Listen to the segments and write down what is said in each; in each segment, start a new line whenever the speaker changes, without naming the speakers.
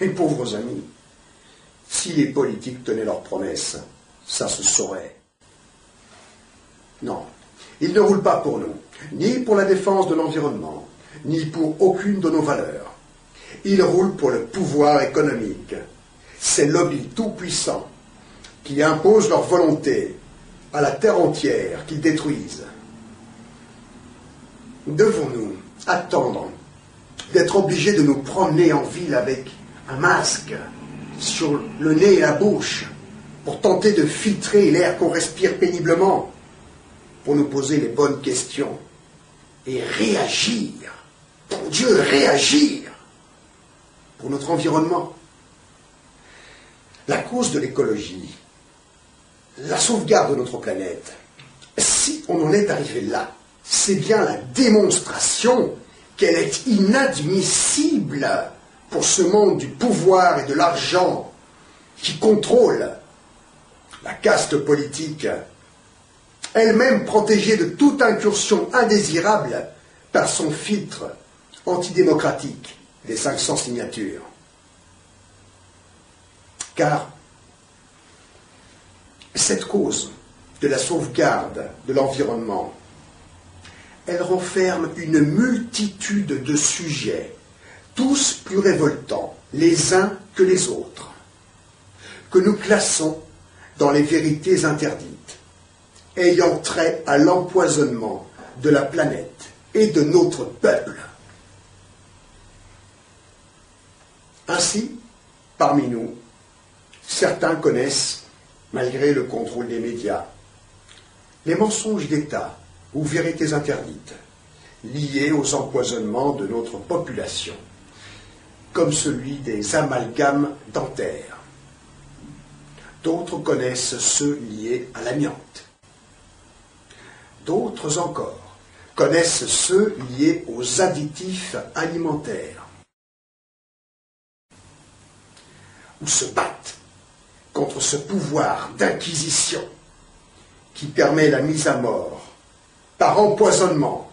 Mes pauvres amis, si les politiques tenaient leurs promesses, ça se saurait. Non, ils ne roulent pas pour nous, ni pour la défense de l'environnement, ni pour aucune de nos valeurs. Ils roulent pour le pouvoir économique. Ces lobbies tout-puissants qui imposent leur volonté à la terre entière qu'ils détruisent. Devons-nous attendre d'être obligés de nous promener en ville avec un masque sur le nez et la bouche pour tenter de filtrer l'air qu'on respire péniblement, pour nous poser les bonnes questions et réagir, pour Dieu, réagir pour notre environnement? La cause de l'écologie, la sauvegarde de notre planète, si on en est arrivé là, c'est bien la démonstration qu'elle est inadmissible pour ce monde du pouvoir et de l'argent qui contrôle la caste politique, elle-même protégée de toute incursion indésirable par son filtre antidémocratique des 500 signatures. Car cette cause de la sauvegarde de l'environnement, elle renferme une multitude de sujets, tous plus révoltants les uns que les autres, que nous classons dans les vérités interdites, ayant trait à l'empoisonnement de la planète et de notre peuple. Ainsi, parmi nous, certains connaissent, malgré le contrôle des médias, les mensonges d'État ou vérités interdites liées aux empoisonnements de notre population, comme celui des amalgames dentaires. D'autres connaissent ceux liés à l'amiante. D'autres encore connaissent ceux liés aux additifs alimentaires, ou se battent contre ce pouvoir d'inquisition qui permet la mise à mort par empoisonnement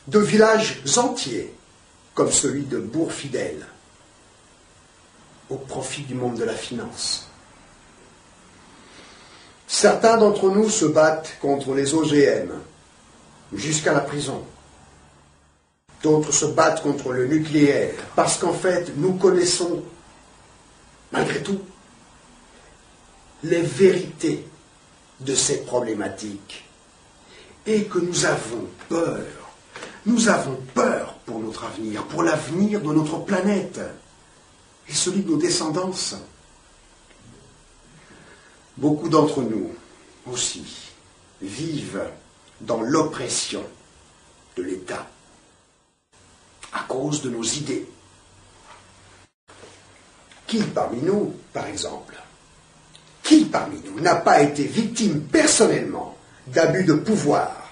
de villages entiers, comme celui de Bourg-Fidèle, au profit du monde de la finance. Certains d'entre nous se battent contre les OGM, jusqu'à la prison. D'autres se battent contre le nucléaire, parce qu'en fait, nous connaissons, malgré tout, les vérités de ces problématiques, et que nous avons peur. Nous avons peur pour notre avenir, pour l'avenir de notre planète, et celui de nos descendants. Beaucoup d'entre nous aussi vivent dans l'oppression de l'État à cause de nos idées. Qui parmi nous, par exemple, qui parmi nous n'a pas été victime personnellement d'abus de pouvoir,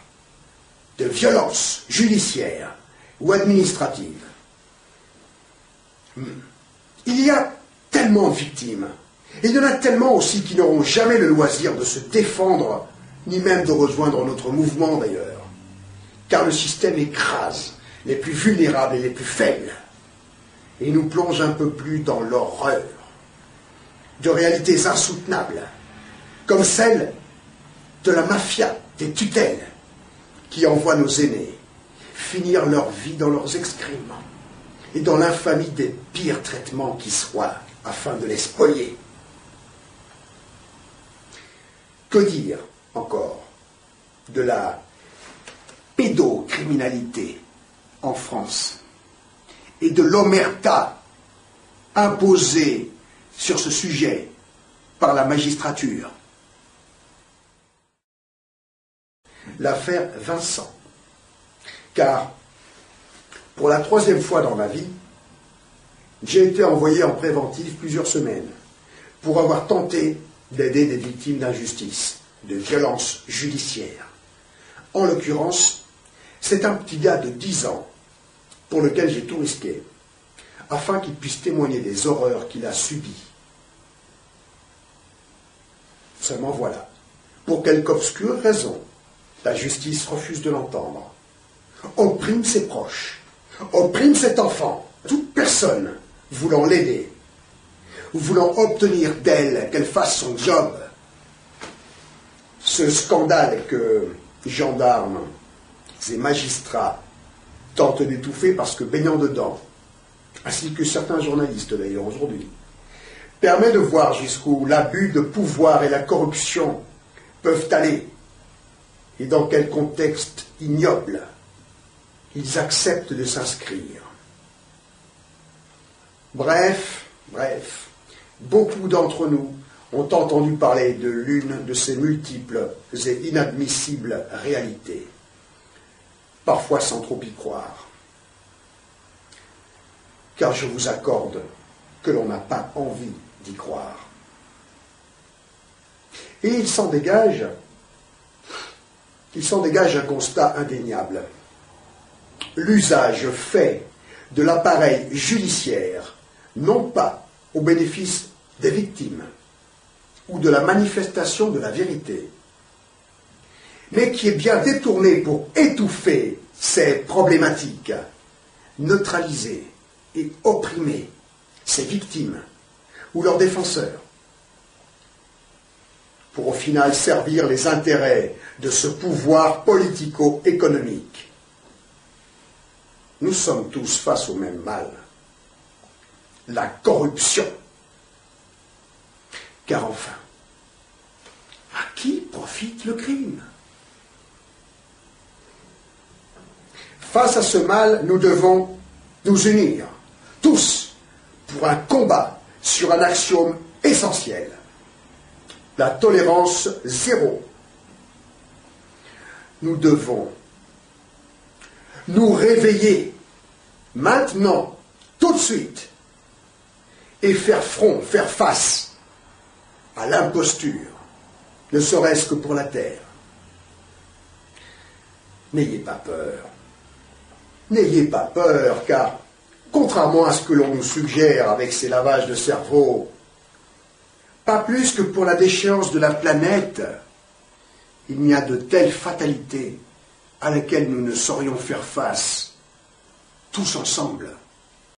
de violences judiciaires ou administratives? Il y a tellement de victimes, et il y en a tellement aussi qui n'auront jamais le loisir de se défendre, ni même de rejoindre notre mouvement d'ailleurs, car le système écrase les plus vulnérables et les plus faibles, et nous plonge un peu plus dans l'horreur de réalités insoutenables, comme celle de la mafia des tutelles qui envoie nos aînés finir leur vie dans leurs excréments et dans l'infamie des pires traitements qui soient afin de les spolier. Que dire encore de la pédocriminalité en France et de l'omerta imposée sur ce sujet par la magistrature? L'affaire Vincent. Car, pour la 3e fois dans ma vie, j'ai été envoyé en préventif plusieurs semaines pour avoir tenté d'aider des victimes d'injustice, de violences judiciaires. En l'occurrence, c'est un petit gars de 10 ans pour lequel j'ai tout risqué, afin qu'il puisse témoigner des horreurs qu'il a subies. Seulement voilà, pour quelque obscure raison, la justice refuse de l'entendre. Opprime ses proches, opprime cet enfant, toute personne voulant l'aider ou voulant obtenir d'elle qu'elle fasse son job. Ce scandale que gendarmes et magistrats tentent d'étouffer parce que baignant dedans, ainsi que certains journalistes d'ailleurs aujourd'hui, permet de voir jusqu'où l'abus de pouvoir et la corruption peuvent aller et dans quel contexte ignoble ils acceptent de s'inscrire. Bref, beaucoup d'entre nous ont entendu parler de l'une de ces multiples et inadmissibles réalités, parfois sans trop y croire. Car je vous accorde que l'on n'a pas envie d'y croire. Et il s'en dégage un constat indéniable. L'usage fait de l'appareil judiciaire, non pas au bénéfice des victimes ou de la manifestation de la vérité, mais qui est bien détourné pour étouffer ces problématiques, neutraliser et opprimer ces victimes ou leurs défenseurs, pour au final servir les intérêts de ce pouvoir politico-économique. Nous sommes tous face au même mal, la corruption. Car enfin, à qui profite le crime? Face à ce mal, nous devons nous unir, tous, pour un combat sur un axiome essentiel, la tolérance zéro. Nous devons nous réveiller maintenant, tout de suite, et faire front, faire face à l'imposture, ne serait-ce que pour la terre. N'ayez pas peur. N'ayez pas peur, car, contrairement à ce que l'on nous suggère avec ces lavages de cerveau, pas plus que pour la déchéance de la planète, il n'y a de telles fatalités à laquelle nous ne saurions faire face, tous ensemble.